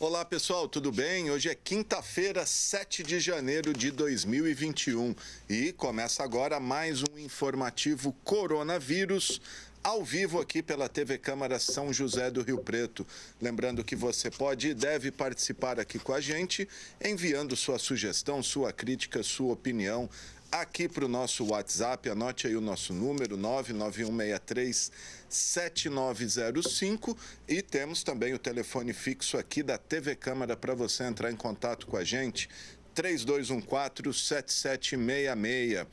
Olá pessoal, tudo bem? Hoje é quinta-feira, 7 de janeiro de 2021 e começa agora mais um informativo Coronavírus ao vivo aqui pela TV Câmara São José do Rio Preto. Lembrando que você pode e deve participar aqui com a gente, enviando sua sugestão, sua crítica, sua opinião aqui para o nosso WhatsApp. Anote aí o nosso número, 99163-7905, e temos também o telefone fixo aqui da TV Câmara para você entrar em contato com a gente, 3214-7766.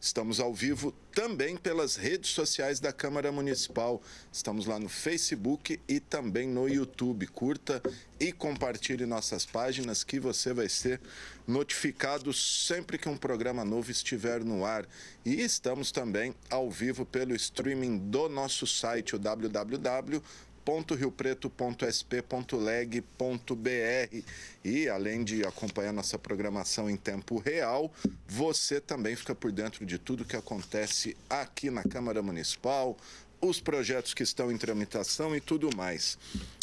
Estamos ao vivo também pelas redes sociais da Câmara Municipal. Estamos lá no Facebook e também no YouTube. Curta e compartilhe nossas páginas que você vai ser notificado sempre que um programa novo estiver no ar. E estamos também ao vivo pelo streaming do nosso site, o www.riopreto.sp.leg.br. E além de acompanhar nossa programação em tempo real, você também fica por dentro de tudo que acontece aqui na Câmara Municipal, os projetos que estão em tramitação e tudo mais.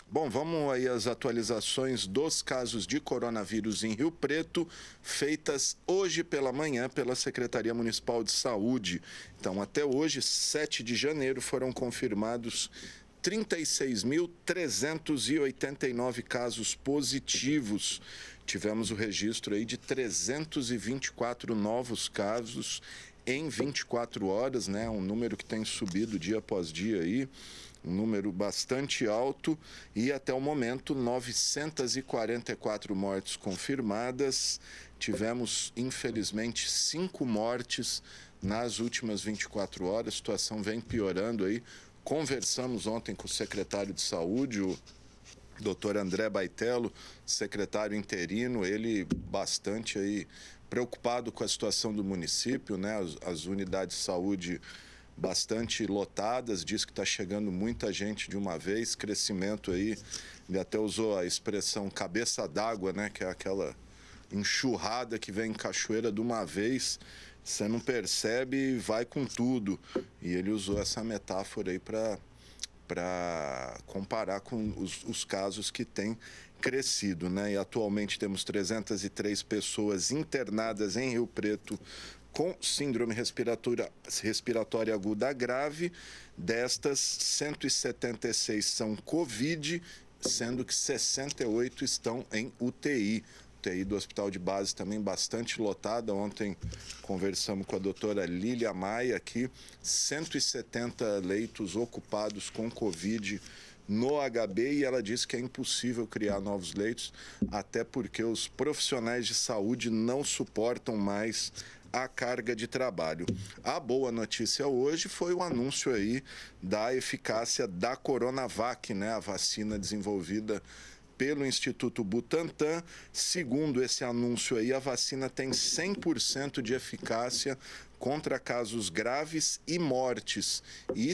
Bom, vamos aí às atualizações dos casos de coronavírus em Rio Preto, feitas hoje pela manhã pela Secretaria Municipal de Saúde. Então, até hoje, 7 de janeiro, foram confirmados 36.389 casos positivos. Tivemos o registro aí de 324 novos casos em 24 horas, né? Um número que tem subido dia após dia aí, um número bastante alto, e até o momento 944 mortes confirmadas. Tivemos, infelizmente, 5 mortes nas últimas 24 horas. A situação vem piorando aí. Conversamos ontem com o secretário de Saúde, o doutor André Baitello, secretário interino, ele bastante aí preocupado com a situação do município, né? As unidades de saúde bastante lotadas, diz que está chegando muita gente de uma vez, crescimento aí, ele até usou a expressão cabeça d'água, né? Que é aquela enxurrada que vem em cachoeira de uma vez. Você não percebe e vai com tudo. E ele usou essa metáfora aí para comparar com os casos que têm crescido, né? E atualmente temos 303 pessoas internadas em Rio Preto com síndrome respiratória aguda grave. Destas, 176 são Covid, sendo que 68 estão em UTI. UTI do Hospital de Base também bastante lotada. Ontem conversamos com a doutora Lília Maia aqui, 170 leitos ocupados com Covid no HB, e ela disse que é impossível criar novos leitos, até porque os profissionais de saúde não suportam mais a carga de trabalho. A boa notícia hoje foi o anúncio aí da eficácia da Coronavac, né, a vacina desenvolvida pelo Instituto Butantan. Segundo esse anúncio aí, a vacina tem 100% de eficácia contra casos graves e mortes e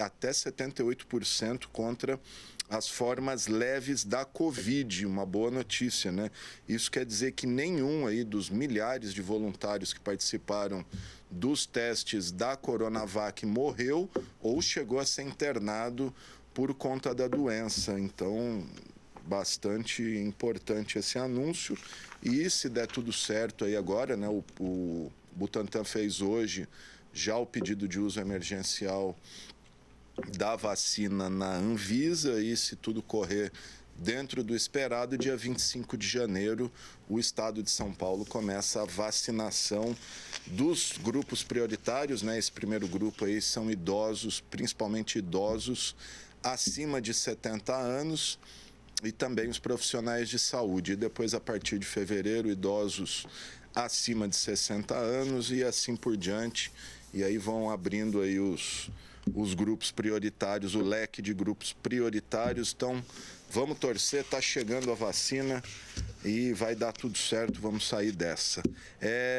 até 78% contra as formas leves da Covid. Uma boa notícia, né? Isso quer dizer que nenhum aí dos milhares de voluntários que participaram dos testes da Coronavac morreu ou chegou a ser internado por conta da doença. Então, bastante importante esse anúncio. E se der tudo certo aí agora, né, o Butantan fez hoje já o pedido de uso emergencial da vacina na Anvisa, e se tudo correr dentro do esperado, dia 25 de janeiro, o estado de São Paulo começa a vacinação dos grupos prioritários, né? Esse primeiro grupo aí são idosos, principalmente idosos acima de 70 anos, e também os profissionais de saúde. E depois, a partir de fevereiro, idosos acima de 60 anos e assim por diante. E aí vão abrindo aí os grupos prioritários, o leque de grupos prioritários. Então, vamos torcer, está chegando a vacina e vai dar tudo certo, vamos sair dessa.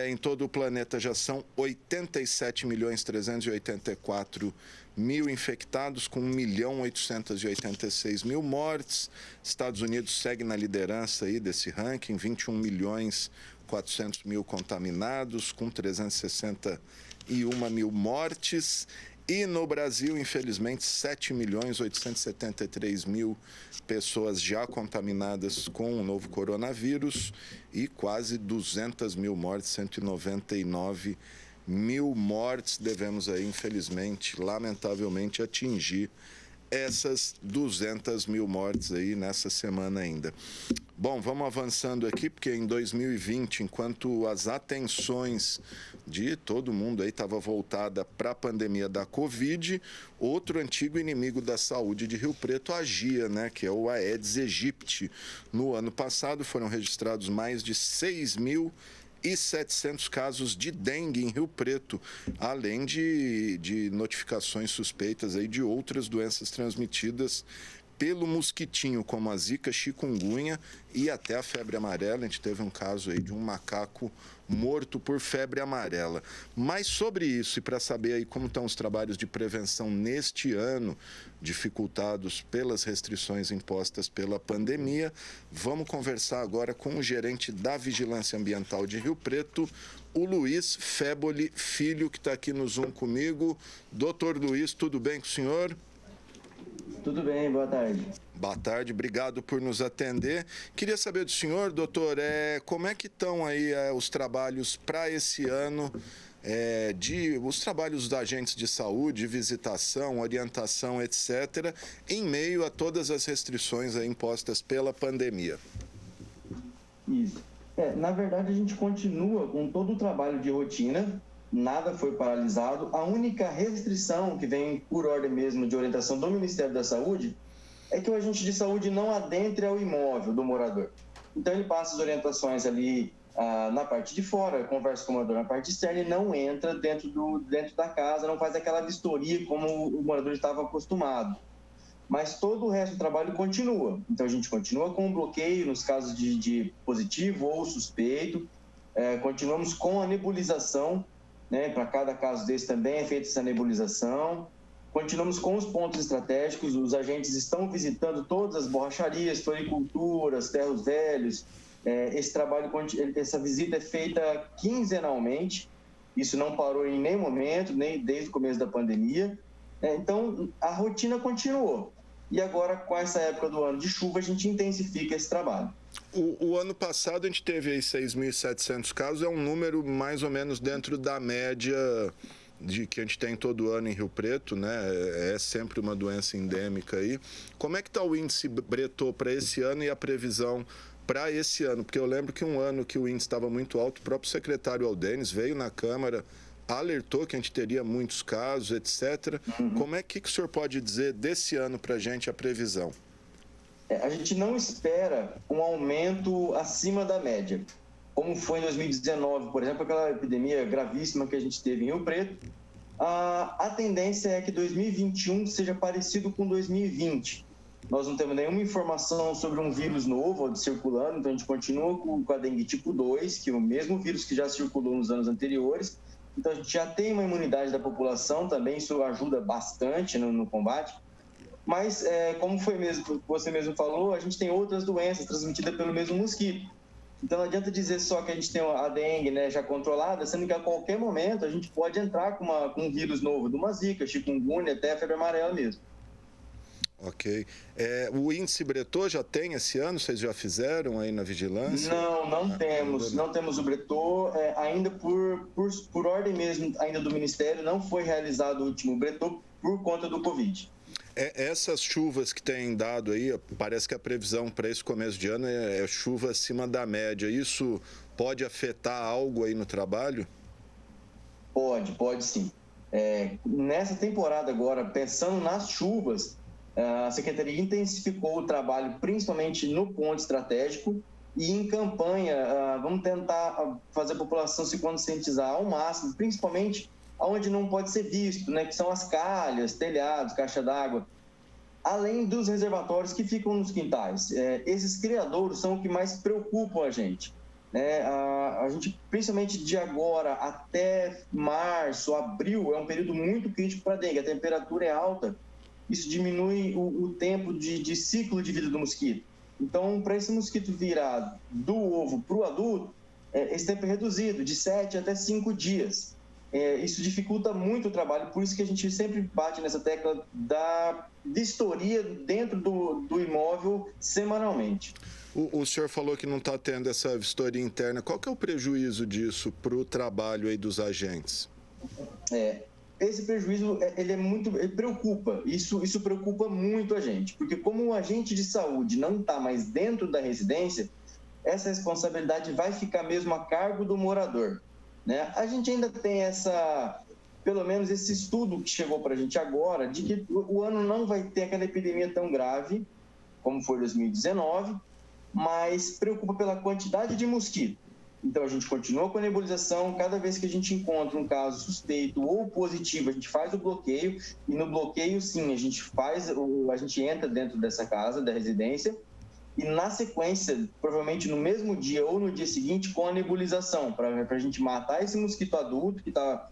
Em todo o planeta já são 87.384.000 infectados, com 1.886.000 mortes. Estados Unidos segue na liderança aí desse ranking, 21.400.000 contaminados, com 361.000 mortes. E no Brasil, infelizmente, 7.873.000 pessoas já contaminadas com o novo coronavírus e quase 200.000 mortes, 199.000 mortes. Devemos aí, infelizmente, lamentavelmente, atingir essas 200.000 mortes aí nessa semana ainda. Bom, vamos avançando aqui, porque em 2020, enquanto as atenções de todo mundo aí estava voltada para a pandemia da Covid, outro antigo inimigo da saúde de Rio Preto agia, né, que é o Aedes aegypti. No ano passado foram registrados mais de 6.700 casos de dengue em Rio Preto, além de notificações suspeitas aí de outras doenças transmitidas pelo mosquitinho, como a zika, chikungunya e até a febre amarela. A gente teve um caso aí de um macaco morto por febre amarela. Mas sobre isso, e para saber aí como estão os trabalhos de prevenção neste ano, dificultados pelas restrições impostas pela pandemia, vamos conversar agora com o gerente da Vigilância Ambiental de Rio Preto, o Luiz Féboli Filho, que está aqui no Zoom comigo. Doutor Luiz, tudo bem com o senhor? Tudo bem, boa tarde. Boa tarde, obrigado por nos atender. Queria saber do senhor, doutor, como é que estão aí os trabalhos para esse ano, os trabalhos dos agentes de saúde, visitação, orientação, etc., em meio a todas as restrições aí impostas pela pandemia? Isso. Na verdade, a gente continua com todo o trabalho de rotina, nada foi paralisado. A única restrição que vem por ordem mesmo de orientação do Ministério da Saúde é que o agente de saúde não adentre ao imóvel do morador. Então, ele passa as orientações ali na parte de fora, conversa com o morador na parte externa e não entra dentro da casa, não faz aquela vistoria como o morador estava acostumado. Mas todo o resto do trabalho continua. Então, a gente continua com o bloqueio nos casos de positivo ou suspeito, continuamos com a nebulização, né? Para cada caso desse também é feita essa nebulização. Continuamos com os pontos estratégicos, os agentes estão visitando todas as borracharias, floriculturas, terros velhos. Essa visita é feita quinzenalmente, isso não parou em nenhum momento, nem desde o começo da pandemia. Então, a rotina continuou. E agora, com essa época do ano de chuva, a gente intensifica esse trabalho. O ano passado a gente teve aí 6.700 casos, é um número mais ou menos dentro da média que a gente tem todo ano em Rio Preto, né? É sempre uma doença endêmica aí. Como é que está o índice Bretô para esse ano e a previsão para esse ano? Porque eu lembro que um ano que o índice estava muito alto, o próprio secretário Aldenis veio na Câmara, alertou que a gente teria muitos casos, etc. Como é que o senhor pode dizer desse ano para a gente a previsão? A gente não espera um aumento acima da média, como foi em 2019, por exemplo, aquela epidemia gravíssima que a gente teve em Rio Preto. A tendência é que 2021 seja parecido com 2020. Nós não temos nenhuma informação sobre um vírus novo circulando, então a gente continua com a dengue tipo 2, que é o mesmo vírus que já circulou nos anos anteriores. Então a gente já tem uma imunidade da população também, isso ajuda bastante no combate. Mas, como você mesmo falou, a gente tem outras doenças transmitidas pelo mesmo mosquito. Então, não adianta dizer só que a gente tem a dengue, né, já controlada, sendo que a qualquer momento a gente pode entrar com um vírus novo, de uma zika, chikungunya, até a febre amarela mesmo. Ok. O índice Bretô já tem esse ano? Vocês já fizeram aí na vigilância? Não temos. Não temos o Bretô. Ainda por ordem mesmo, ainda do Ministério, não foi realizado o último Bretô por conta do Covid. Essas chuvas que têm dado aí, parece que a previsão para esse começo de ano é chuva acima da média. Isso pode afetar algo aí no trabalho? Pode sim. Nessa temporada agora, pensando nas chuvas, a Secretaria intensificou o trabalho, principalmente no ponto estratégico e em campanha. Vamos tentar fazer a população se conscientizar ao máximo, principalmente onde não pode ser visto, né, que são as calhas, telhados, caixa d'água, além dos reservatórios que ficam nos quintais. Esses criadouros são o que mais preocupam a gente. Né? A gente, principalmente de agora até março, abril, é um período muito crítico para a dengue. A temperatura é alta, isso diminui o tempo de ciclo de vida do mosquito. Então, para esse mosquito virar do ovo para o adulto, esse tempo é reduzido, de 7 até 5 dias. isso dificulta muito o trabalho, por isso que a gente sempre bate nessa tecla da vistoria dentro do imóvel semanalmente. O senhor falou que não está tendo essa vistoria interna. Qual que é o prejuízo disso para o trabalho aí dos agentes? Esse prejuízo, ele preocupa, isso preocupa muito a gente, porque como o agente de saúde não está mais dentro da residência, essa responsabilidade vai ficar mesmo a cargo do morador, né? A gente ainda tem pelo menos esse estudo que chegou para a gente agora, de que o ano não vai ter aquela epidemia tão grave, como foi 2019, mas preocupa pela quantidade de mosquito. Então, a gente continua com a nebulização. Cada vez que a gente encontra um caso suspeito ou positivo, a gente faz o bloqueio. E no bloqueio, sim, a gente entra dentro dessa casa, da residência. E na sequência, provavelmente no mesmo dia ou no dia seguinte, com a nebulização, para a gente matar esse mosquito adulto que está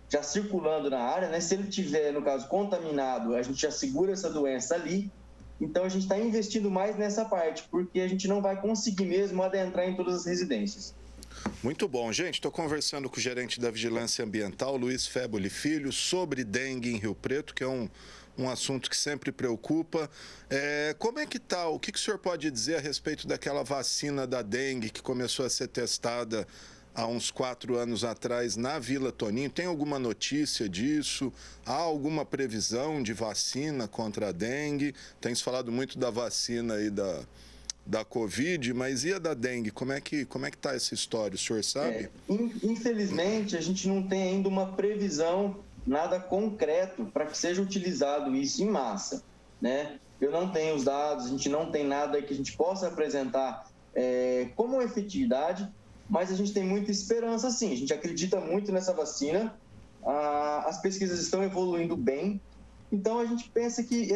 já circulando na área, né? Se ele tiver, no caso, contaminado, a gente já segura essa doença ali. Então, a gente está investindo mais nessa parte, porque a gente não vai conseguir mesmo adentrar em todas as residências. Muito bom, gente. Estou conversando com o gerente da Vigilância Ambiental, Luiz Féboli Filho, sobre dengue em Rio Preto, que é um assunto que sempre preocupa. Como é que está? O que o senhor pode dizer a respeito daquela vacina da dengue que começou a ser testada há uns 4 anos atrás na Vila Toninho? Tem alguma notícia disso? Há alguma previsão de vacina contra a dengue? Tem se falado muito da vacina aí da Covid, mas e a da dengue? Como é que está essa história? O senhor sabe? Infelizmente, a gente não tem ainda uma previsão, nada concreto para que seja utilizado isso em massa, né? Eu não tenho os dados, a gente não tem nada que a gente possa apresentar como efetividade, mas a gente tem muita esperança, sim. A gente acredita muito nessa vacina, as pesquisas estão evoluindo bem, então a gente pensa que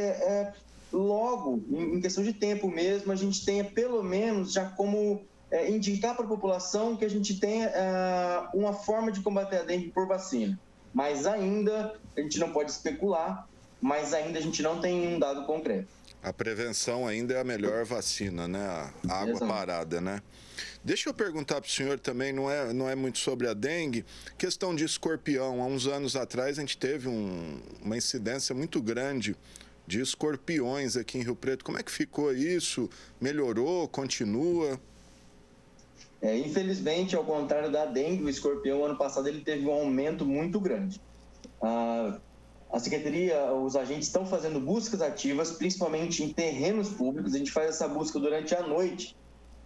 logo, em questão de tempo mesmo, a gente tenha pelo menos já como indicar para a população que a gente tenha uma forma de combater a dengue por vacina. Mas ainda, a gente não pode especular, mas ainda a gente não tem um dado concreto. A prevenção ainda é a melhor vacina, né? A água parada, né? Deixa eu perguntar para o senhor também, não é muito sobre a dengue, questão de escorpião. Há uns anos atrás a gente teve uma incidência muito grande de escorpiões aqui em Rio Preto. Como é que ficou isso? Melhorou? Continua? Infelizmente, ao contrário da dengue, o escorpião, ano passado, ele teve um aumento muito grande. A Secretaria, os agentes estão fazendo buscas ativas, principalmente em terrenos públicos. A gente faz essa busca durante a noite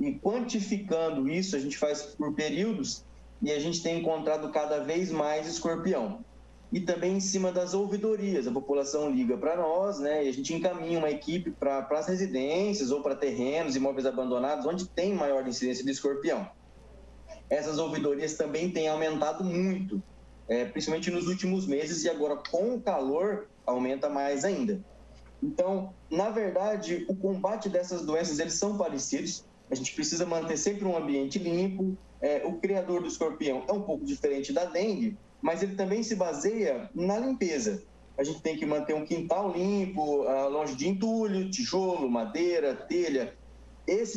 e quantificando isso, a gente faz por períodos e a gente tem encontrado cada vez mais escorpião. E também em cima das ouvidorias, a população liga para nós, né? E a gente encaminha uma equipe para as residências ou para terrenos, imóveis abandonados, onde tem maior incidência de escorpião. Essas ouvidorias também têm aumentado muito, principalmente nos últimos meses, e agora com o calor aumenta mais ainda. Então, na verdade, o combate dessas doenças, eles são parecidos. A gente precisa manter sempre um ambiente limpo. O criador do escorpião é um pouco diferente da dengue, mas ele também se baseia na limpeza. A gente tem que manter um quintal limpo, longe de entulho, tijolo, madeira, telha.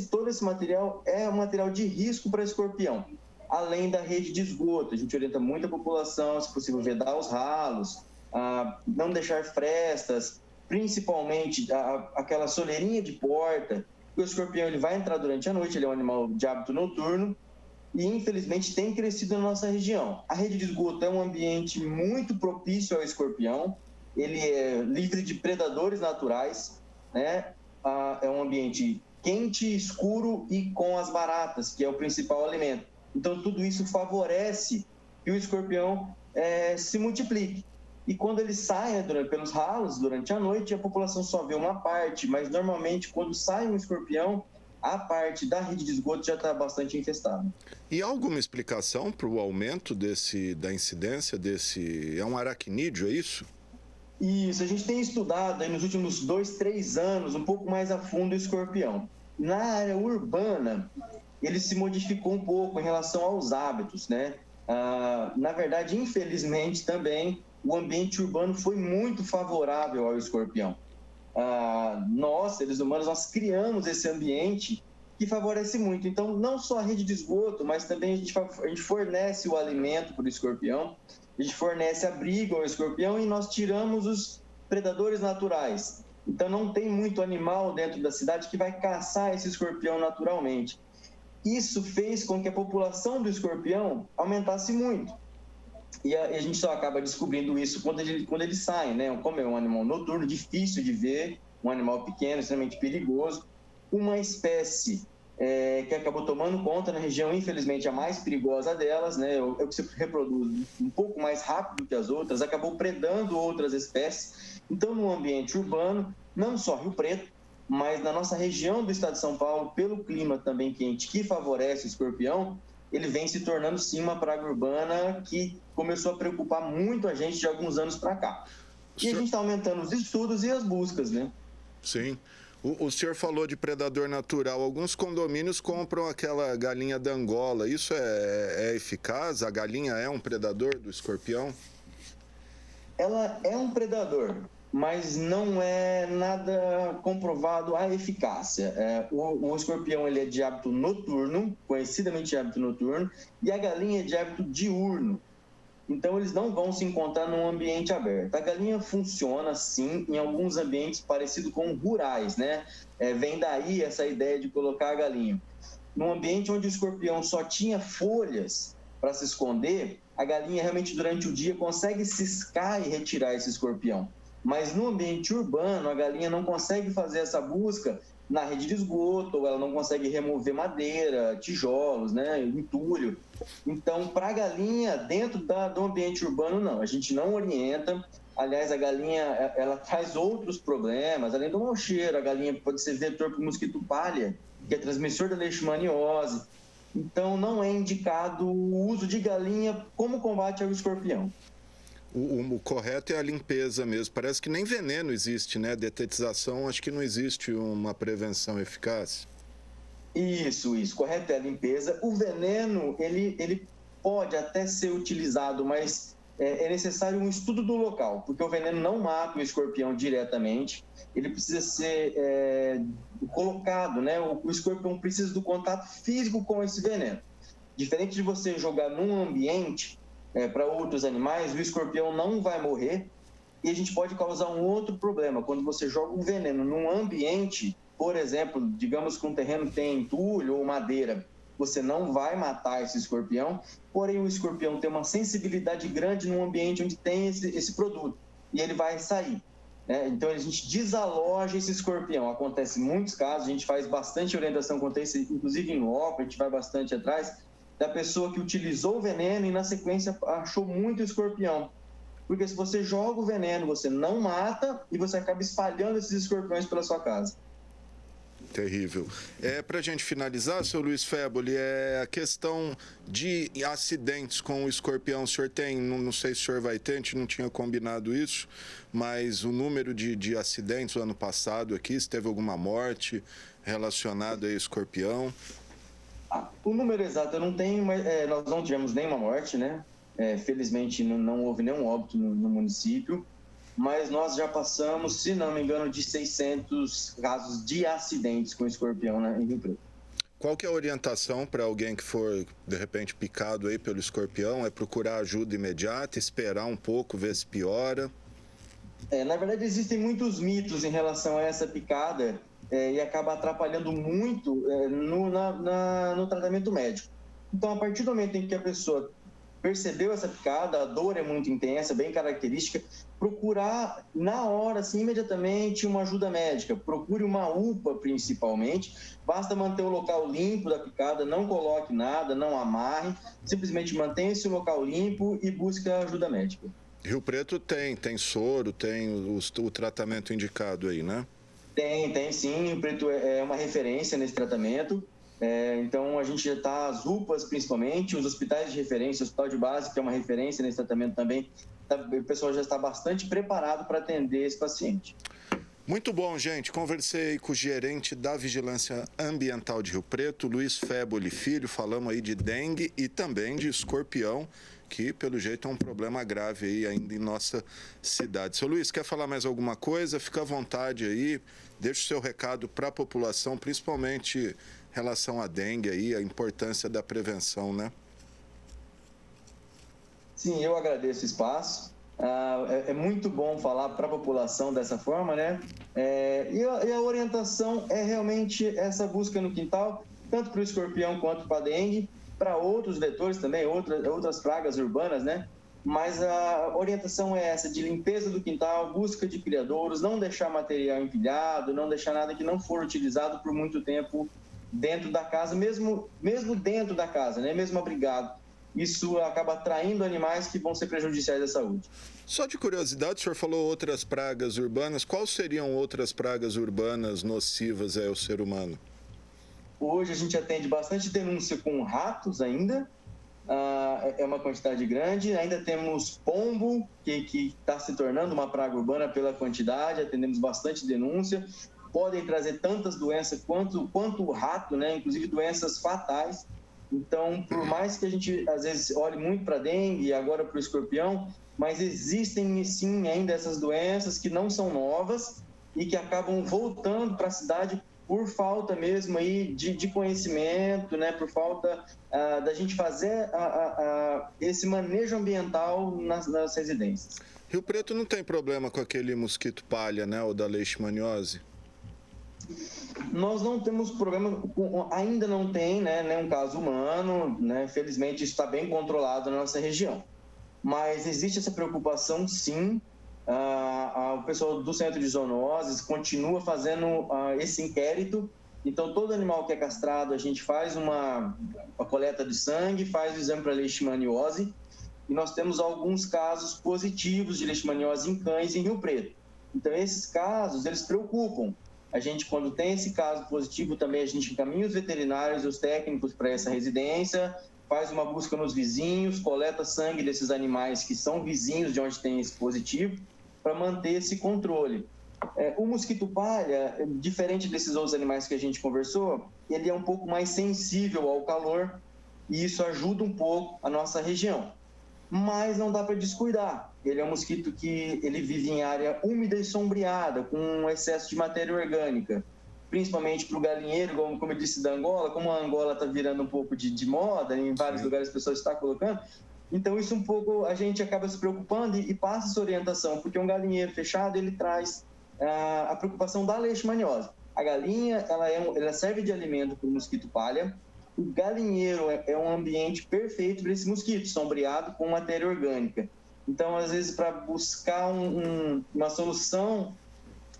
Todo esse material é um material de risco para escorpião. Além da rede de esgoto, a gente orienta muito a população, se possível, vedar os ralos, não deixar frestas, principalmente aquela soleirinha de porta. O escorpião ele vai entrar durante a noite, ele é um animal de hábito noturno e, infelizmente, tem crescido na nossa região. A rede de esgoto é um ambiente muito propício ao escorpião, ele é livre de predadores naturais, né? É um ambiente quente, escuro e com as baratas, que é o principal alimento. Então, tudo isso favorece que o escorpião se multiplique. E quando ele sai pelos ralos durante a noite, a população só vê uma parte, mas normalmente quando sai um escorpião, a parte da rede de esgoto já está bastante infestada. E há alguma explicação para o aumento da incidência desse... É um aracnídeo, é isso? Isso, a gente tem estudado aí nos últimos 2, 3 anos um pouco mais a fundo o escorpião. Na área urbana, ele se modificou um pouco em relação aos hábitos, né? Na verdade, infelizmente também, o ambiente urbano foi muito favorável ao escorpião. Nós, seres humanos, nós criamos esse ambiente que favorece muito. Então, não só a rede de esgoto, mas também a gente fornece o alimento para o escorpião, a gente fornece abrigo ao escorpião e nós tiramos os predadores naturais. Então, não tem muito animal dentro da cidade que vai caçar esse escorpião naturalmente. Isso fez com que a população do escorpião aumentasse muito. E a gente só acaba descobrindo isso quando ele sai, né? Como é um animal noturno, difícil de ver, um animal pequeno, extremamente perigoso. Uma espécie que acabou tomando conta na região, infelizmente, a mais perigosa delas, né? É o que se reproduz um pouco mais rápido que as outras, acabou predando outras espécies. Então, no ambiente urbano, não só Rio Preto, mas na nossa região do estado de São Paulo, pelo clima também quente, que favorece o escorpião, ele vem se tornando, sim, uma praga urbana que começou a preocupar muito a gente de alguns anos para cá. E a gente está aumentando os estudos e as buscas, né? Sim. O senhor falou de predador natural. Alguns condomínios compram aquela galinha da Angola. Isso é eficaz? A galinha é um predador do escorpião? Ela é um predador, mas não é nada comprovado a eficácia. O escorpião ele é de hábito noturno, conhecidamente de hábito noturno, e a galinha é de hábito diurno. Então, eles não vão se encontrar num ambiente aberto. A galinha funciona, sim, em alguns ambientes parecidos com rurais, né? Vem daí essa ideia de colocar a galinha. Num ambiente onde o escorpião só tinha folhas para se esconder, a galinha realmente durante o dia consegue ciscar e retirar esse escorpião. Mas no ambiente urbano, a galinha não consegue fazer essa busca na rede de esgoto, ou ela não consegue remover madeira, tijolos, né, entulho. Então, para a galinha, dentro do ambiente urbano, não. A gente não orienta. Aliás, a galinha, ela traz outros problemas. Além do mau cheiro, a galinha pode ser vetor para o mosquito palha, que é transmissor da leishmaniose. Então, não é indicado o uso de galinha como combate ao escorpião. O correto é a limpeza mesmo. Parece que nem veneno existe, né? Detetização, acho que não existe uma prevenção eficaz. Isso. Correto é a limpeza. O veneno, ele pode até ser utilizado, mas é necessário um estudo do local, porque o veneno não mata o escorpião diretamente. Ele precisa ser colocado, né? O escorpião precisa do contato físico com esse veneno. Diferente de você jogar num ambiente para outros animais, o escorpião não vai morrer e a gente pode causar um outro problema. Quando você joga um veneno num ambiente, por exemplo, digamos que um terreno tem entulho ou madeira, você não vai matar esse escorpião, porém o escorpião tem uma sensibilidade grande num ambiente onde tem esse produto e ele vai sair. Então, a gente desaloja esse escorpião. Acontece em muitos casos, a gente faz bastante orientação quanto a isso, inclusive em loco, a gente vai bastante atrás da pessoa que utilizou o veneno e, na sequência, achou muito escorpião. Porque se você joga o veneno, você não mata e você acaba espalhando esses escorpiões pela sua casa. Terrível. Para a gente finalizar, seu Luiz Féboli, a questão de acidentes com o escorpião. O senhor tem, não sei se o senhor vai ter, a gente não tinha combinado isso, mas o número de acidentes o ano passado aqui, se teve alguma morte relacionada a escorpião? O número exato eu não tenho, mas nós não tivemos nenhuma morte, né? Felizmente não houve nenhum óbito no município, mas nós já passamos, se não me engano, de 600 casos de acidentes com escorpião em Rio Preto. Qual que é a orientação para alguém que for, de repente, picado aí pelo escorpião? É procurar ajuda imediata, esperar um pouco, ver se piora? Na verdade, existem muitos mitos em relação a essa picada e acaba atrapalhando muito no tratamento médico. Então, a partir do momento em que a pessoa percebeu essa picada, a dor é muito intensa, bem característica, procurar na hora, assim, imediatamente, uma ajuda médica. Procure uma UPA, principalmente. Basta manter o local limpo da picada, não coloque nada, não amarre, simplesmente mantenha esse local limpo e busque a ajuda médica. Rio Preto tem soro, tem o tratamento indicado aí, né? Tem sim. Rio Preto é uma referência nesse tratamento. Então, a gente já está, as UPAs principalmente, os hospitais de referência, o hospital de base, que é uma referência nesse tratamento também, o pessoal já está bastante preparado para atender esse paciente. Muito bom, gente. Conversei com o gerente da Vigilância Ambiental de Rio Preto, Luiz Féboli Filho. Falamos aí de dengue e também de escorpião, que, pelo jeito, é um problema grave aí ainda em nossa cidade. Seu Luiz, quer falar mais alguma coisa? Fica à vontade aí. Deixa o seu recado para a população, principalmente relação à dengue aí, a importância da prevenção, né? Sim, eu agradeço o espaço. É muito bom falar para a população dessa forma, né? E a orientação é realmente essa busca no quintal, tanto para o escorpião quanto para a dengue, para outros vetores também, outras pragas urbanas, né? Mas a orientação é essa, de limpeza do quintal, busca de criadouros, não deixar material empilhado, não deixar nada que não for utilizado por muito tempo dentro da casa, mesmo dentro da casa, né? Mesmo abrigado. Isso acaba atraindo animais que vão ser prejudiciais à saúde. Só de curiosidade, o senhor falou outras pragas urbanas. Quais seriam outras pragas urbanas nocivas ao ser humano? Hoje a gente atende bastante denúncia com ratos ainda, é uma quantidade grande. Ainda temos pombo, que está se tornando uma praga urbana pela quantidade, atendemos bastante denúncia. Podem trazer tantas doenças quanto o rato, né? Inclusive doenças fatais. Então, por mais que a gente, às vezes, olhe muito para a dengue e agora para o escorpião, mas existem, sim, ainda essas doenças que não são novas e que acabam voltando para a cidade por falta mesmo aí de conhecimento, né? Por falta da gente fazer esse manejo ambiental nas residências. Rio Preto não tem problema com aquele mosquito palha, né? Ou da leishmaniose? Nós não temos problema, ainda não tem, né, nenhum caso humano, né? Felizmente isso está bem controlado na nossa região. Mas existe essa preocupação, sim. O pessoal do Centro de Zoonoses continua fazendo esse inquérito. Então, todo animal que é castrado, a gente faz uma coleta de sangue, faz o exame para leishmaniose. E nós temos alguns casos positivos de leishmaniose em cães em Rio Preto. Então, esses casos, eles preocupam. A gente, quando tem esse caso positivo, também a gente encaminha os veterinários e os técnicos para essa residência, faz uma busca nos vizinhos, coleta sangue desses animais que são vizinhos de onde tem esse positivo, para manter esse controle. O mosquito palha, diferente desses outros animais que a gente conversou, ele é um pouco mais sensível ao calor e isso ajuda um pouco a nossa região. Mas não dá para descuidar. Ele é um mosquito que ele vive em área úmida e sombreada, com um excesso de matéria orgânica, principalmente para o galinheiro, como eu disse da Angola, como a Angola está virando um pouco de moda, em vários lugares as pessoas estão colocando, então isso um pouco a gente acaba se preocupando e passa essa orientação, porque um galinheiro fechado, ele traz a preocupação da leishmaniose. A galinha, ela serve de alimento para o mosquito palha. O galinheiro é um ambiente perfeito para esse mosquito, sombreado com matéria orgânica. Então, às vezes, para buscar uma solução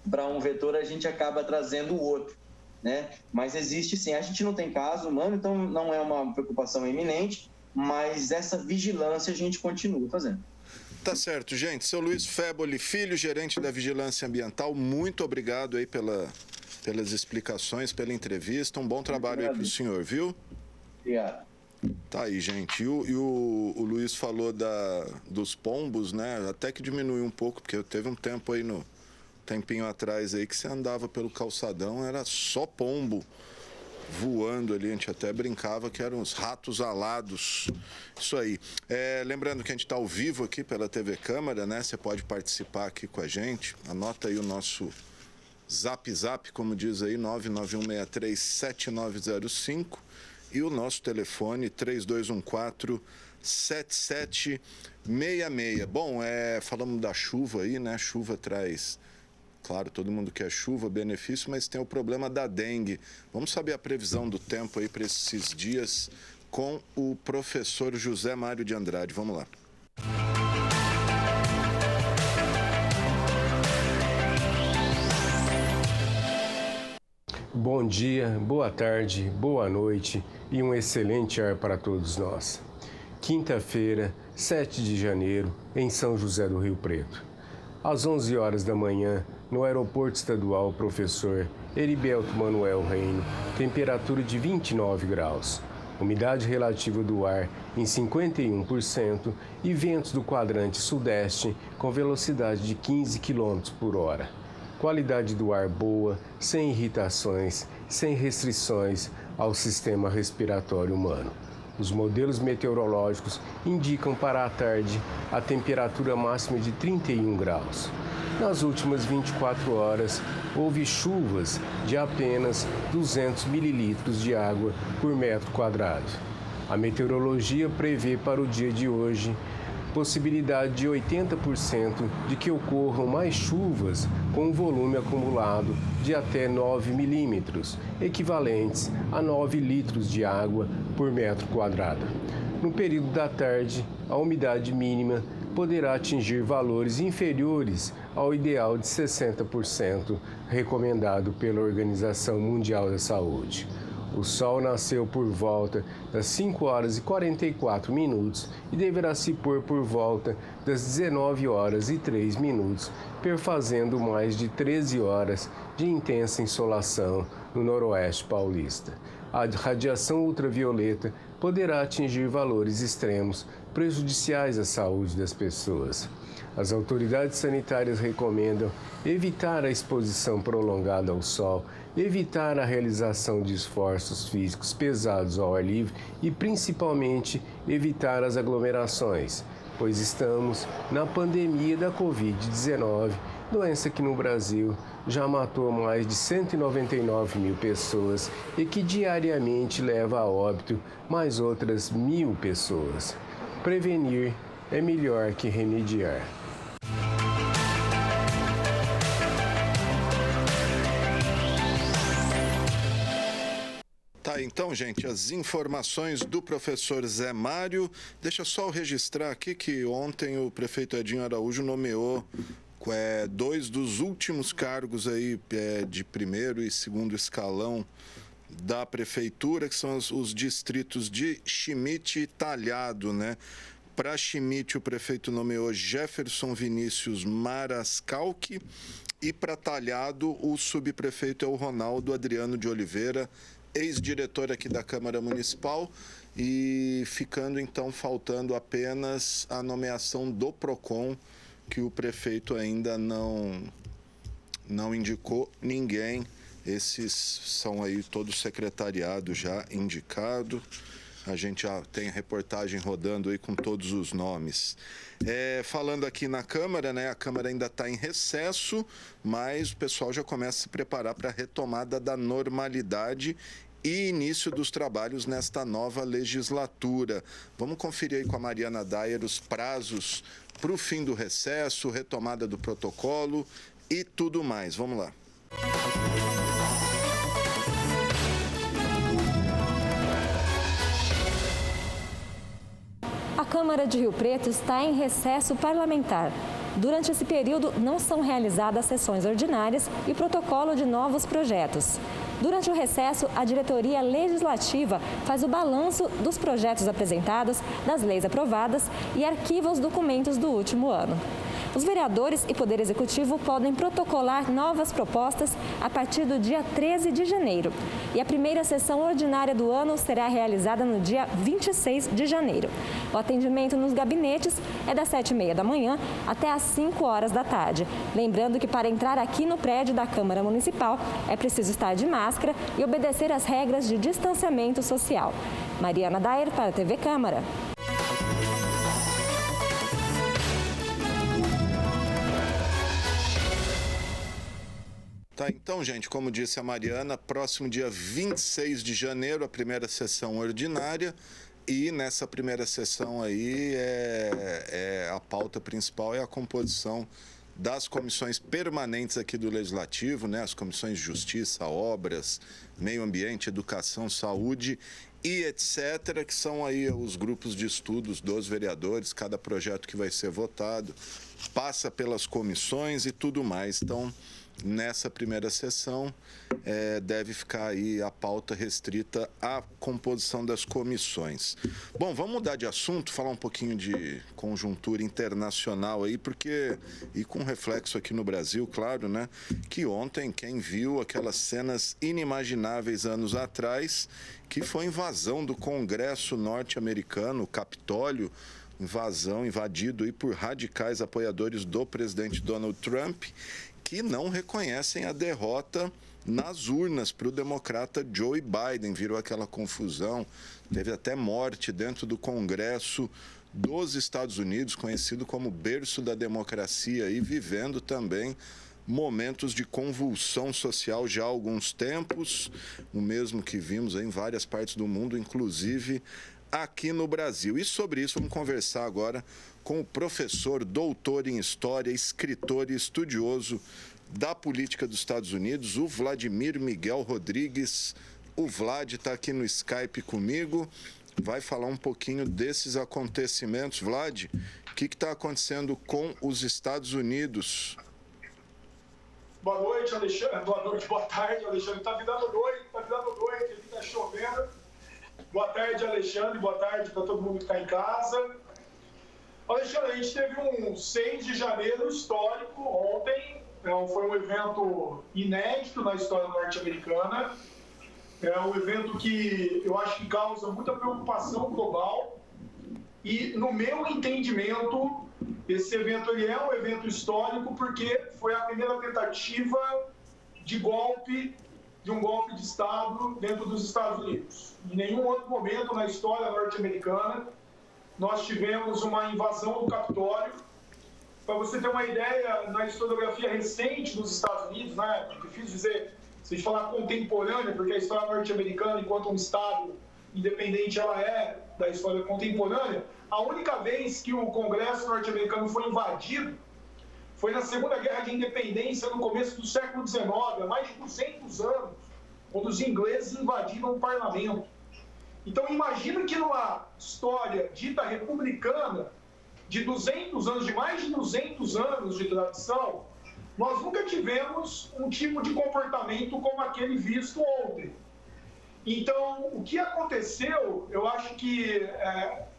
para um vetor, a gente acaba trazendo o outro, né? Mas existe sim, a gente não tem caso humano, então não é uma preocupação iminente, mas essa vigilância a gente continua fazendo. Tá certo, gente. Seu Luiz Féboli, filho, gerente da Vigilância Ambiental, muito obrigado aí pelas explicações, pela entrevista. Um bom trabalho aí para o senhor, viu? Obrigado. Tá aí, gente. E o Luiz falou dos pombos, né? Até que diminuiu um pouco, porque teve um tempo aí tempinho atrás aí que você andava pelo calçadão, era só pombo voando ali, a gente até brincava que eram os ratos alados. Isso aí. Lembrando que a gente está ao vivo aqui pela TV Câmara, né? Você pode participar aqui com a gente. Anota aí o nosso zap, como diz aí, 991637905 e o nosso telefone 3214-7766. Bom, falamos da chuva aí, né? Chuva traz, claro, todo mundo quer chuva, benefício, mas tem o problema da dengue. Vamos saber a previsão do tempo aí para esses dias com o professor José Mário de Andrade. Vamos lá. Bom dia, boa tarde, boa noite e um excelente ar para todos nós. Quinta-feira, 7 de janeiro, em São José do Rio Preto. Às 11 horas da manhã, no Aeroporto Estadual Professor Heriberto Manuel Reino, temperatura de 29 graus. Umidade relativa do ar em 51% e ventos do quadrante sudeste com velocidade de 15 km por hora. Qualidade do ar boa, sem irritações, sem restrições ao sistema respiratório humano. Os modelos meteorológicos indicam para a tarde a temperatura máxima de 31 graus. Nas últimas 24 horas, houve chuvas de apenas 200 mililitros de água por metro quadrado. A meteorologia prevê para o dia de hoje possibilidade de 80% de que ocorram mais chuvas com um volume acumulado de até 9 milímetros, equivalentes a 9 litros de água por metro quadrado. No período da tarde, a umidade mínima poderá atingir valores inferiores ao ideal de 60% recomendado pela Organização Mundial da Saúde. O sol nasceu por volta das 5 horas e 44 minutos e deverá se pôr por volta das 19 horas e 3 minutos, perfazendo mais de 13 horas de intensa insolação no noroeste paulista. A radiação ultravioleta poderá atingir valores extremos prejudiciais à saúde das pessoas. As autoridades sanitárias recomendam evitar a exposição prolongada ao sol, evitar a realização de esforços físicos pesados ao ar livre e, principalmente, evitar as aglomerações, pois estamos na pandemia da Covid-19, doença que no Brasil já matou mais de 199 mil pessoas e que diariamente leva a óbito mais outras 1.000 pessoas. Prevenir é melhor que remediar. Tá, então, gente, as informações do professor Zé Mário. Deixa só eu registrar aqui que ontem o prefeito Edinho Araújo nomeou 2 dos últimos cargos aí de primeiro e segundo escalão da prefeitura, que são os distritos de Schmidt e Talhado, né? Para Schmidt, o prefeito nomeou Jefferson Vinícius Marascalchi e para Talhado, o subprefeito é o Ronaldo Adriano de Oliveira, ex-diretor aqui da Câmara Municipal, e ficando então faltando apenas a nomeação do PROCON, que o prefeito ainda não indicou ninguém. Esses são aí todo o secretariado já indicado. A gente já tem a reportagem rodando aí com todos os nomes. Falando aqui na Câmara, né? A Câmara ainda está em recesso, mas o pessoal já começa a se preparar para a retomada da normalidade e início dos trabalhos nesta nova legislatura. Vamos conferir aí com a Mariana Dayer os prazos para o fim do recesso, retomada do protocolo e tudo mais. Vamos lá. A Câmara de Rio Preto está em recesso parlamentar. Durante esse período, não são realizadas sessões ordinárias e protocolo de novos projetos. Durante o recesso, a diretoria legislativa faz o balanço dos projetos apresentados, das leis aprovadas e arquiva os documentos do último ano. Os vereadores e Poder Executivo podem protocolar novas propostas a partir do dia 13 de janeiro. E a primeira sessão ordinária do ano será realizada no dia 26 de janeiro. O atendimento nos gabinetes é das 7h30 da manhã até às 5 horas da tarde. Lembrando que para entrar aqui no prédio da Câmara Municipal é preciso estar de máscara e obedecer às regras de distanciamento social. Mariana Dayer para a TV Câmara. Tá, então, gente, como disse a Mariana, próximo dia 26 de janeiro, a primeira sessão ordinária. E nessa primeira sessão aí, a pauta principal é a composição das comissões permanentes aqui do Legislativo, né? As comissões de Justiça, Obras, Meio Ambiente, Educação, Saúde e etc., que são aí os grupos de estudos dos vereadores. Cada projeto que vai ser votado passa pelas comissões e tudo mais. Então, nessa primeira sessão, deve ficar aí a pauta restrita à composição das comissões. Bom, vamos mudar de assunto, falar um pouquinho de conjuntura internacional aí, porque, e com reflexo aqui no Brasil, claro, né, que ontem quem viu aquelas cenas inimagináveis anos atrás, que foi a invasão do Congresso norte-americano, o Capitólio, invadido aí por radicais apoiadores do presidente Donald Trump, que não reconhecem a derrota nas urnas para o democrata Joe Biden. Virou aquela confusão, teve até morte dentro do Congresso dos Estados Unidos, conhecido como berço da democracia, e vivendo também momentos de convulsão social já há alguns tempos, o mesmo que vimos em várias partes do mundo, inclusive aqui no Brasil. E sobre isso vamos conversar agora com o professor, doutor em História, escritor e estudioso da política dos Estados Unidos, o Vladimir Miguel Rodrigues. O Vlad está aqui no Skype comigo, vai falar um pouquinho desses acontecimentos. Vlad, o que está acontecendo com os Estados Unidos? Boa noite, Alexandre. Boa noite, boa tarde, Alexandre. Está me dando noite, aqui está chovendo. Boa tarde, Alexandre. Boa tarde para todo mundo que está em casa. Alexandre, a gente teve um 6 de janeiro histórico ontem. Foi um evento inédito na história norte-americana. É um evento que eu acho que causa muita preocupação global. E, no meu entendimento, esse evento ele é um evento histórico porque foi a primeira tentativa de um golpe de Estado dentro dos Estados Unidos. Em nenhum outro momento na história norte-americana nós tivemos uma invasão do Capitólio. Para você ter uma ideia, na historiografia recente dos Estados Unidos, né, é difícil dizer, se a gente falar contemporânea, porque a história norte-americana, enquanto um Estado independente, ela é da história contemporânea, a única vez que o Congresso norte-americano foi invadido foi na Segunda Guerra de Independência, no começo do século XIX, há mais de 200 anos, quando os ingleses invadiram o parlamento. Então, imagina que numa história dita republicana, de 200 anos, de mais de 200 anos de tradição, nós nunca tivemos um tipo de comportamento como aquele visto ontem. Então, o que aconteceu, eu acho que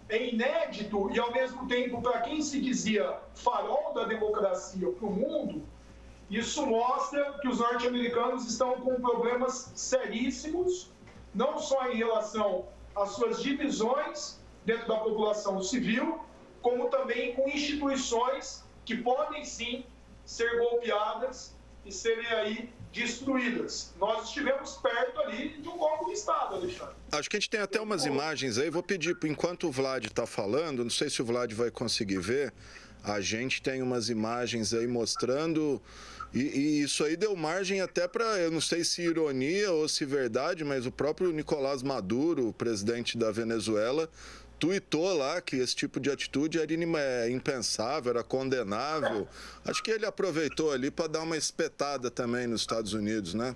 é inédito e, ao mesmo tempo, para quem se dizia farol da democracia para o mundo, isso mostra que os norte-americanos estão com problemas seríssimos, não só em relação às suas divisões dentro da população civil, como também com instituições que podem, sim, ser golpeadas e serem aí destruídas. Nós estivemos perto ali de um golpe de Estado, Alexandre. Acho que a gente tem até umas imagens aí, vou pedir, enquanto o Vlad está falando, não sei se o Vlad vai conseguir ver, a gente tem umas imagens aí mostrando, e isso aí deu margem até para, eu não sei se ironia ou se verdade, mas o próprio Nicolás Maduro, o presidente da Venezuela, tuitou lá que esse tipo de atitude era impensável, era condenável. Acho que ele aproveitou ali para dar uma espetada também nos Estados Unidos, né?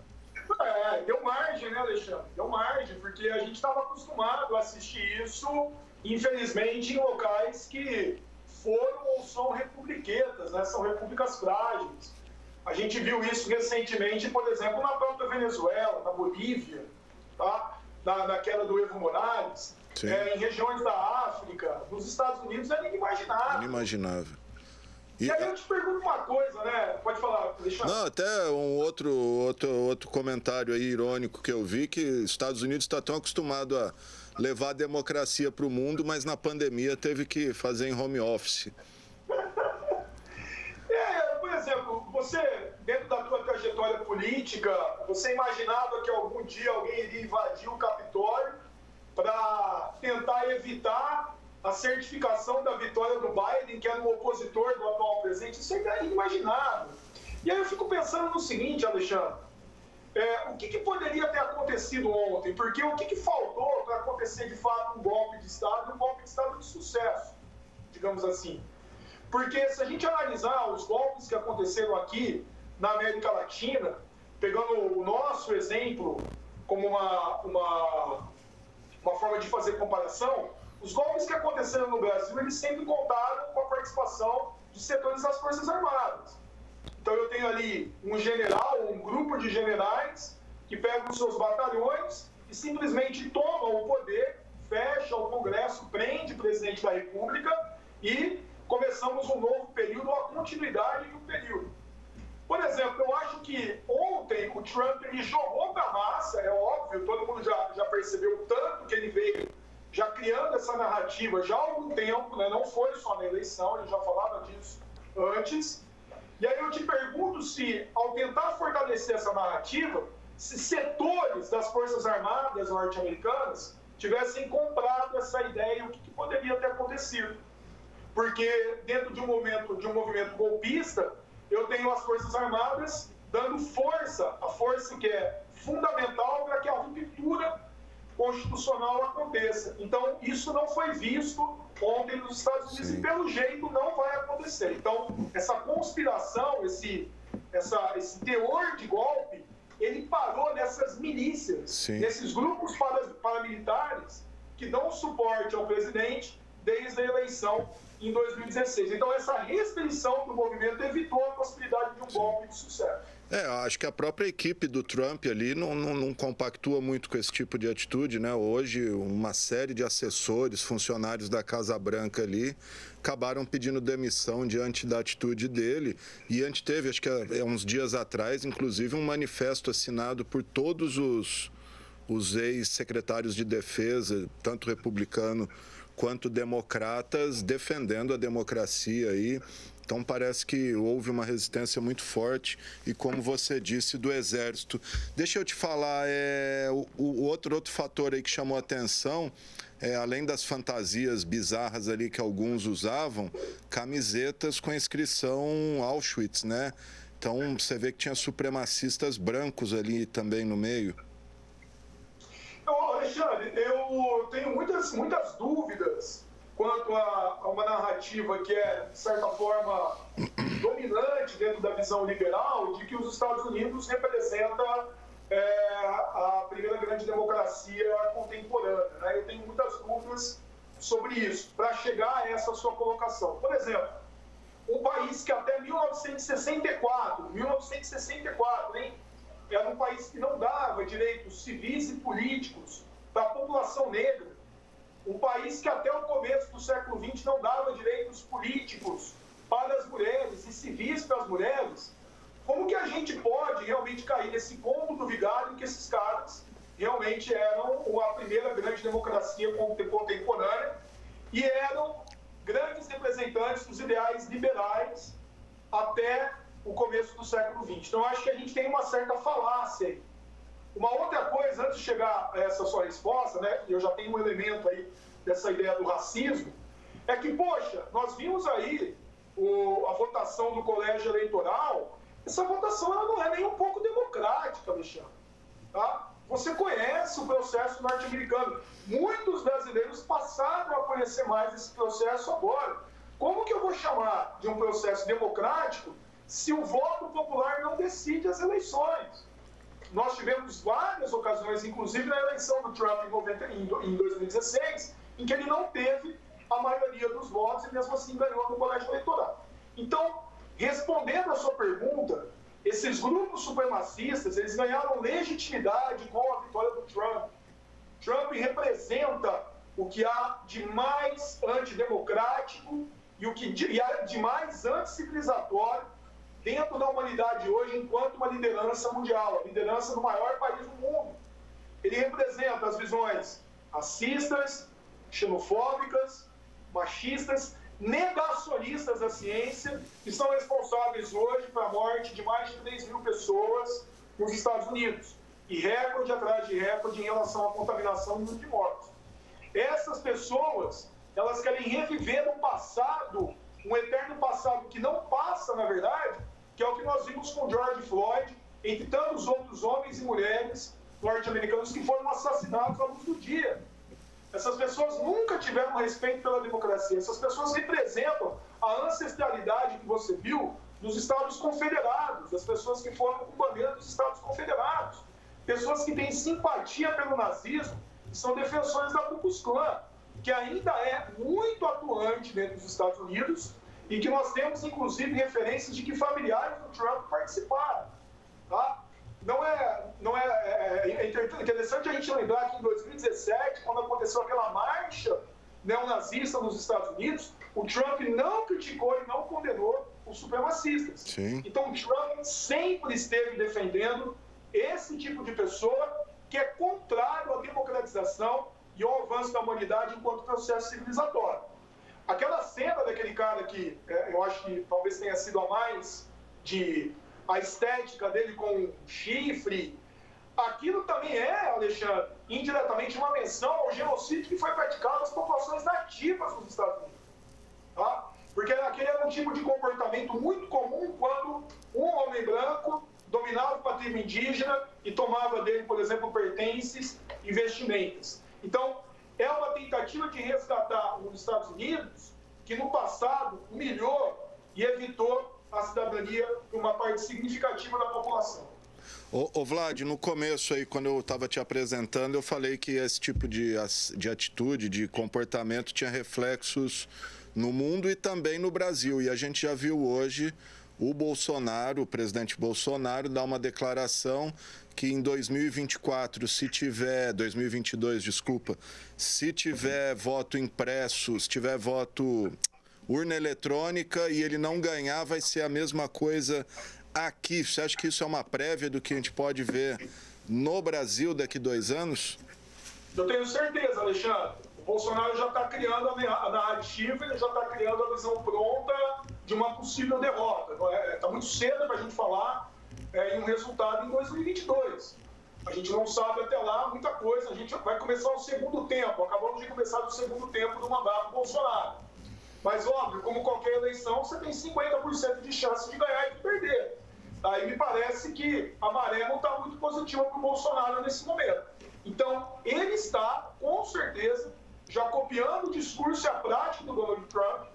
Deu margem, né, Alexandre? Deu margem, porque a gente estava acostumado a assistir isso, infelizmente, em locais que foram ou são republiquetas, né? São repúblicas frágeis. A gente viu isso recentemente, por exemplo, na própria Venezuela, na Bolívia, tá? Na queda do Evo Morales. Em regiões da África, nos Estados Unidos, é inimaginável. Inimaginável. E aí eu te pergunto uma coisa, né? Pode falar, Alexandre. Não, até um outro comentário aí irônico que eu vi, que os Estados Unidos está tão acostumado a levar a democracia para o mundo, mas na pandemia teve que fazer em home office. Por exemplo, você, dentro da tua trajetória política, você imaginava que algum dia alguém iria invadir o Capitólio para tentar evitar a certificação da vitória do Biden, que era um opositor do atual presidente? Isso é inimaginável. E aí eu fico pensando no seguinte, Alexandre, o que poderia ter acontecido ontem? Porque o que faltou para acontecer de fato um golpe de Estado, um golpe de Estado de sucesso, digamos assim? Porque se a gente analisar os golpes que aconteceram aqui na América Latina, pegando o nosso exemplo como uma forma de fazer comparação, os golpes que aconteceram no Brasil, eles sempre contaram com a participação de setores das Forças Armadas. Então eu tenho ali um general, um grupo de generais que pegam os seus batalhões e simplesmente tomam o poder, fecha o Congresso, prende o presidente da República e começamos um novo período, a continuidade de um período. Por exemplo, eu acho que ontem o Trump ele jogou para a massa, é óbvio, todo mundo já percebeu o tanto que ele veio já criando essa narrativa já há algum tempo, né? Não foi só na eleição, ele já falava disso antes. E aí eu te pergunto se, ao tentar fortalecer essa narrativa, se setores das Forças Armadas norte-americanas tivessem comprado essa ideia, o que poderia ter acontecido. Porque dentro de um movimento golpista, eu tenho as Forças Armadas dando força, a força que é fundamental para que a ruptura constitucional aconteça. Então, isso não foi visto ontem nos Estados Unidos. Sim. E, pelo jeito, não vai acontecer. Então, essa conspiração, esse teor de golpe, ele parou nessas milícias, Sim. nesses grupos paramilitares que dão suporte ao presidente desde a eleição em 2016. Então, essa restrição do movimento evitou a possibilidade de um golpe de sucesso. Acho que a própria equipe do Trump ali não compactua muito com esse tipo de atitude, né? Hoje, uma série de assessores, funcionários da Casa Branca ali, acabaram pedindo demissão diante da atitude dele. E antes teve, acho que uns dias atrás, inclusive, um manifesto assinado por todos os ex-secretários de defesa, tanto republicano quanto democratas, defendendo a democracia aí. Então, parece que houve uma resistência muito forte e, como você disse, do Exército. Deixa eu te falar, o outro fator aí que chamou a atenção, além das fantasias bizarras ali que alguns usavam, camisetas com a inscrição Auschwitz, né? Então, você vê que tinha supremacistas brancos ali também no meio. Alexandre, eu tenho muitas dúvidas quanto a uma narrativa que é, de certa forma, dominante dentro da visão liberal, de que os Estados Unidos representa a primeira grande democracia contemporânea, né? Eu tenho muitas dúvidas sobre isso, para chegar a essa sua colocação. Por exemplo, um país que até 1964, hein, era um país que não dava direitos civis e políticos para a população negra, um país que até o começo do século XX não dava direitos políticos para as mulheres e civis para as mulheres. Como que a gente pode realmente cair nesse combo do vigário que esses caras realmente eram a primeira grande democracia contemporânea e eram grandes representantes dos ideais liberais até o começo do século XX? Então, eu acho que a gente tem uma certa falácia aí. Uma outra coisa, antes de chegar a essa sua resposta, né, eu já tenho um elemento aí dessa ideia do racismo, é que, poxa, nós vimos aí a votação do colégio eleitoral, essa votação ela não é nem um pouco democrática, Alexandre. Tá? Você conhece o processo norte-americano. Muitos brasileiros passaram a conhecer mais esse processo agora. Como que eu vou chamar de um processo democrático se o voto popular não decide as eleições? Nós tivemos várias ocasiões, inclusive na eleição do Trump em 2016, em que ele não teve a maioria dos votos e mesmo assim ganhou no colégio eleitoral. Então, respondendo à sua pergunta, esses grupos supremacistas, eles ganharam legitimidade com a vitória do Trump. Trump representa o que há de mais antidemocrático e o que há de mais anticivilizatório dentro da humanidade hoje, enquanto uma liderança mundial, a liderança do maior país do mundo. Ele representa as visões racistas, xenofóbicas, machistas, negacionistas da ciência, que são responsáveis hoje pela morte de mais de 3 mil pessoas nos Estados Unidos, e recorde atrás de recorde em relação à contaminação e número de mortos. Essas pessoas, elas querem reviver um passado, um eterno passado que não passa, na verdade, que é o que nós vimos com George Floyd, entre tantos outros homens e mulheres norte-americanos que foram assassinados à luz do dia. Essas pessoas nunca tiveram respeito pela democracia. Essas pessoas representam a ancestralidade que você viu dos Estados Confederados, das pessoas que foram com bandeira dos Estados Confederados, pessoas que têm simpatia pelo nazismo e são defensores da Ku Klux Klan, que ainda é muito atuante dentro dos Estados Unidos e que nós temos, inclusive, referências de que familiares do Trump participaram. Tá? É interessante a gente lembrar que em 2017, quando aconteceu aquela marcha neonazista nos Estados Unidos, o Trump não criticou e não condenou os supremacistas. Sim. Então, o Trump sempre esteve defendendo esse tipo de pessoa que é contrário à democratização e ao avanço da humanidade enquanto processo civilizatório. Aquela cena daquele cara que eu acho que talvez tenha sido a mais a estética dele com chifre, aquilo também é, Alexandre, indiretamente uma menção ao genocídio que foi praticado às populações nativas dos Estados Unidos. Tá? Porque aquele era um tipo de comportamento muito comum quando um homem branco dominava o patrimônio indígena e tomava dele, por exemplo, pertences e vestimentas. Então, é uma tentativa de resgatar os Estados Unidos, que no passado humilhou e evitou a cidadania de uma parte significativa da população. Ô Vlad, no começo aí, quando eu estava te apresentando, eu falei que esse tipo de atitude, de comportamento tinha reflexos no mundo e também no Brasil. E a gente já viu hoje o Bolsonaro, o presidente Bolsonaro, dar uma declaração que em 2024, 2022, desculpa, se tiver voto impresso, se tiver voto urna eletrônica e ele não ganhar, vai ser a mesma coisa aqui. Você acha que isso é uma prévia do que a gente pode ver no Brasil daqui 2 anos? Eu tenho certeza, Alexandre. O Bolsonaro já está criando a narrativa, ele já está criando a visão pronta de uma possível derrota. Está muito cedo para a gente falar em um resultado em 2022. A gente não sabe até lá muita coisa. A gente vai começar o segundo tempo. Acabamos de começar o segundo tempo do mandato do Bolsonaro. Mas, óbvio, como qualquer eleição, você tem 50% de chance de ganhar e de perder. Aí me parece que a maré não está muito positiva para o Bolsonaro nesse momento. Então, ele está, com certeza, já copiando o discurso e a prática do Donald Trump,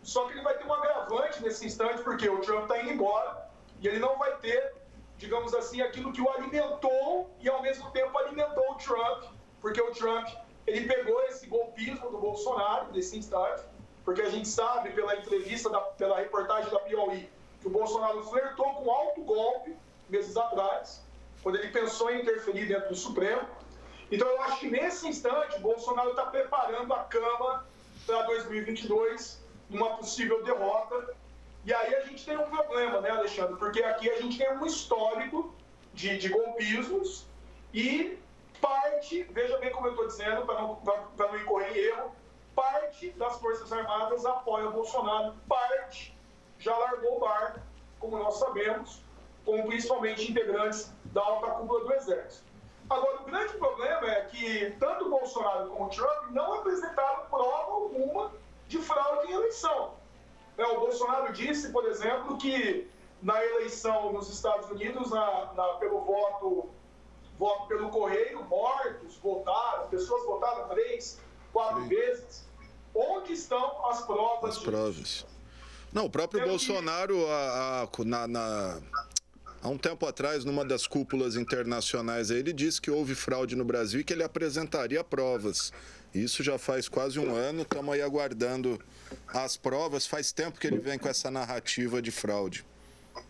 só que ele vai ter um agravante nesse instante, porque o Trump está indo embora e ele não vai ter, digamos assim, aquilo que o alimentou e, ao mesmo tempo, alimentou o Trump, porque o Trump, ele pegou esse golpismo do Bolsonaro nesse instante, porque a gente sabe, pela entrevista, pela reportagem da Piauí, que o Bolsonaro flertou com alto golpe meses atrás, quando ele pensou em interferir dentro do Supremo. Então, eu acho que nesse instante, o Bolsonaro está preparando a cama para 2022, uma possível derrota. E aí a gente tem um problema, né, Alexandre? Porque aqui a gente tem um histórico de golpismos e parte, veja bem como eu estou dizendo, para não incorrer em erro, parte das Forças Armadas apoia o Bolsonaro, parte já largou o barco, como nós sabemos, como principalmente integrantes da alta cúpula do Exército. Agora, o grande problema é que tanto o Bolsonaro como o Trump não apresentaram prova alguma de fraude em eleição. O Bolsonaro disse, por exemplo, que na eleição nos Estados Unidos, pelo voto pelo correio, mortos votaram, pessoas votaram 3, 4 vezes. Onde estão as provas? As provas. Não, o próprio Bolsonaro, há um tempo atrás, numa das cúpulas internacionais, ele disse que houve fraude no Brasil e que ele apresentaria provas. Isso já faz quase um ano, estamos aí aguardando as provas. Faz tempo que ele vem com essa narrativa de fraude.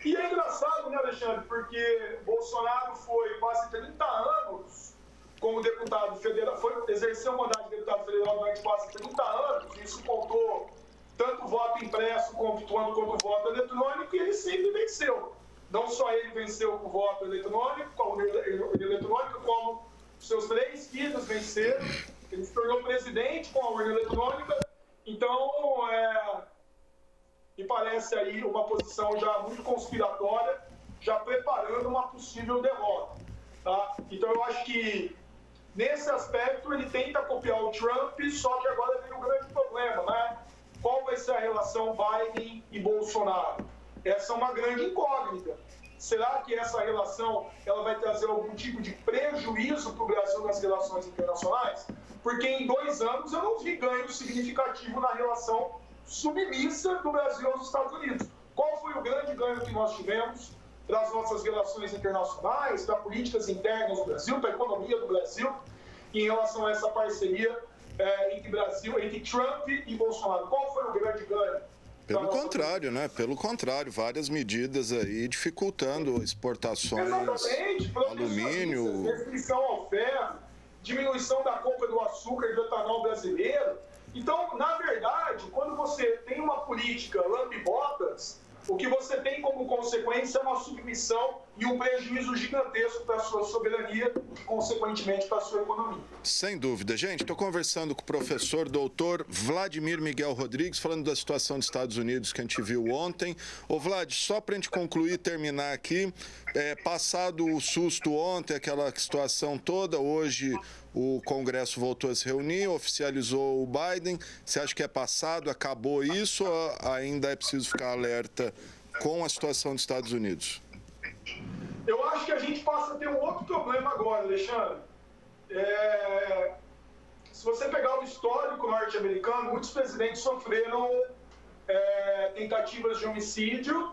E é engraçado, né, Alexandre, porque Bolsonaro foi quase 30 anos como deputado federal, exerceu o mandato de deputado federal durante quase 30 anos, isso contou tanto voto impresso quanto voto eletrônico, e ele sempre venceu. Não só ele venceu com o voto eletrônico, com a urna eletrônica, como seus 3 filhos venceram. Ele se tornou presidente com a urna eletrônica. Então, me parece aí uma posição já muito conspiratória, já preparando uma possível derrota. Tá? Então, eu acho que, nesse aspecto, ele tenta copiar o Trump, só que agora vem um grande problema, né? Qual vai ser a relação Biden e Bolsonaro? Essa é uma grande incógnita. Será que essa relação ela vai trazer algum tipo de prejuízo para o Brasil nas relações internacionais? Porque em 2 anos eu não vi ganho significativo na relação submissa do Brasil aos Estados Unidos. Qual foi o grande ganho que nós tivemos para as nossas relações internacionais, para políticas internas do Brasil, para a economia do Brasil, em relação a essa parceria entre Trump e Bolsonaro? Qual foi o grande ganho? Pelo contrário, né? Pelo contrário, várias medidas aí dificultando exportações, alumínio, restrição ao ferro, diminuição da compra do açúcar e do etanol brasileiro. Então, na verdade, quando você tem uma política lambe-botas, o que você tem como consequência é uma submissão e um prejuízo gigantesco para a sua soberania e, consequentemente, para a sua economia. Sem dúvida. Gente, estou conversando com o professor doutor Vladimir Miguel Rodrigues, falando da situação dos Estados Unidos que a gente viu ontem. Ô, Vlad, só para a gente concluir e terminar aqui, passado o susto ontem, aquela situação toda, hoje o Congresso voltou a se reunir, oficializou o Biden. Você acha que é passado, acabou isso ou ainda é preciso ficar alerta com a situação dos Estados Unidos? Eu acho que a gente passa a ter um outro problema agora, Alexandre. Se você pegar o histórico norte-americano, muitos presidentes sofreram tentativas de homicídio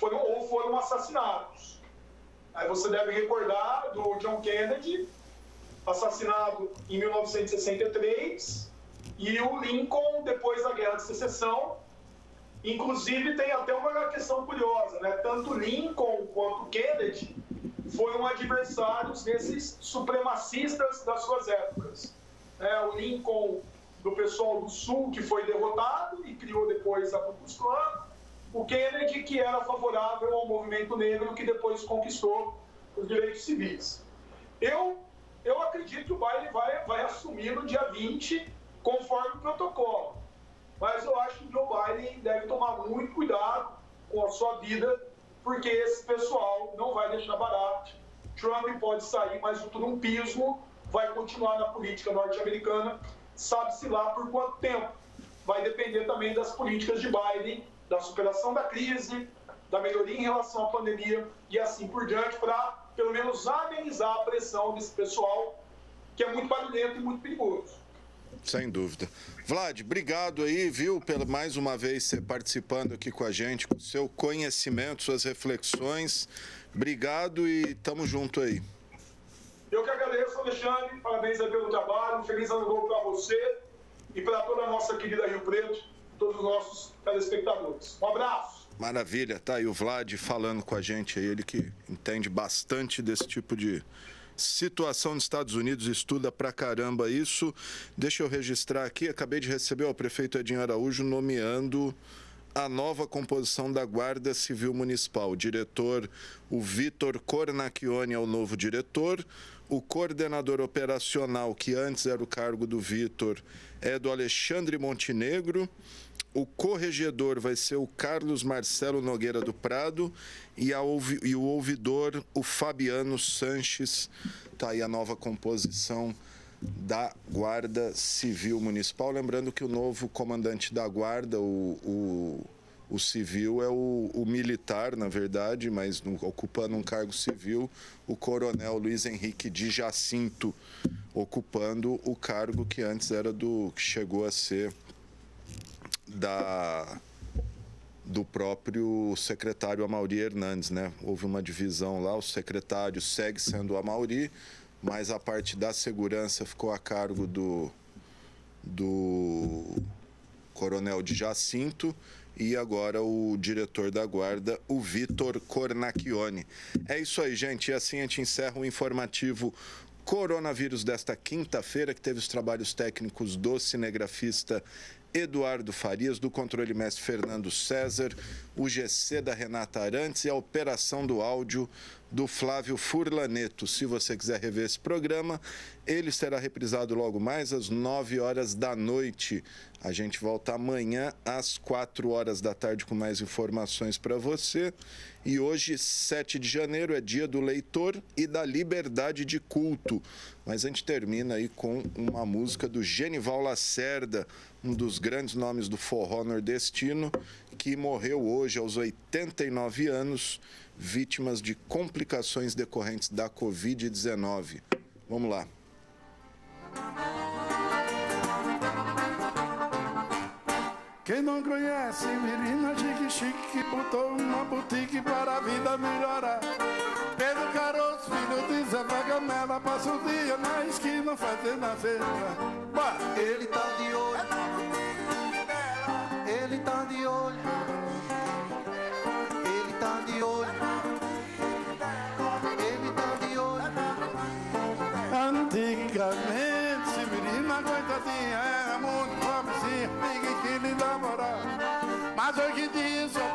ou foram assassinados. Aí você deve recordar do John Kennedy, assassinado em 1963, e o Lincoln depois da Guerra de Secessão. Inclusive, tem até uma questão curiosa, né? Tanto Lincoln quanto Kennedy foram adversários desses supremacistas das suas épocas. O Lincoln, do pessoal do Sul, que foi derrotado e criou depois a Ku Klux Klan. O Kennedy, que era favorável ao movimento negro, que depois conquistou os direitos civis. Eu acredito que o Biden vai assumir no dia 20, conforme o protocolo. Mas eu acho que o Joe Biden deve tomar muito cuidado com a sua vida, porque esse pessoal não vai deixar barato. Trump pode sair, mas o trumpismo vai continuar na política norte-americana, sabe-se lá por quanto tempo. Vai depender também das políticas de Biden, da superação da crise, da melhoria em relação à pandemia e assim por diante, para pelo menos amenizar a pressão desse pessoal, que é muito barulhento e muito perigoso. Sem dúvida. Vlad, obrigado aí, viu, pela mais uma vez você participando aqui com a gente, com seu conhecimento, suas reflexões. Obrigado e tamo junto aí. Eu que agradeço, Alexandre. Parabéns aí pelo trabalho. Um feliz ano novo para você e para toda a nossa querida Rio Preto, todos os nossos telespectadores. Um abraço. Maravilha, tá aí o Vlad falando com a gente aí, ele que entende bastante desse tipo de situação nos Estados Unidos, estuda pra caramba isso. Deixa eu registrar aqui, acabei de receber o prefeito Edinho Araújo nomeando a nova composição da Guarda Civil Municipal. O diretor, o Vitor Cornacchione, é o novo diretor. O coordenador operacional, que antes era o cargo do Vitor, é do Alexandre Montenegro. O corregedor vai ser o Carlos Marcelo Nogueira do Prado e o ouvidor, o Fabiano Sanches. Está aí a nova composição da Guarda Civil Municipal. Lembrando que o novo comandante da Guarda, o civil, é o militar, na verdade, mas ocupando um cargo civil, o coronel Luiz Henrique de Jacinto, ocupando o cargo que antes era que chegou a ser do próprio secretário Amaury Hernandes, né? Houve uma divisão lá, o secretário segue sendo o Amaury, mas a parte da segurança ficou a cargo do coronel de Jacinto e agora o diretor da guarda, o Vitor Cornacchione. É isso aí, gente, e assim a gente encerra o informativo Coronavírus desta quinta-feira, que teve os trabalhos técnicos do cinegrafista Eduardo Farias, do controle mestre Fernando César, o GC da Renata Arantes e a operação do áudio do Flávio Furlaneto. Se você quiser rever esse programa, ele será reprisado logo mais às 9 horas da noite. A gente volta amanhã às 4 horas da tarde com mais informações para você. E hoje, 7 de janeiro, é dia do leitor e da liberdade de culto. Mas a gente termina aí com uma música do Genival Lacerda, um dos grandes nomes do forró nordestino, que morreu hoje aos 89 anos, vítimas de complicações decorrentes da Covid-19. Vamos lá. Quem não conhece, menina chique-chique, botou uma boutique para a vida melhorar. Pedro Caroço, filho de Zé Vagamela, passa o dia na esquina fazendo a cena. Bora! Ele tá de olho, ele tá de olho, ele tá de olho, ele tá de olho. Antigamente, menina coitadinha, era muito pobrezinha, ninguém que lhe dá moral. Mas hoje em dia, só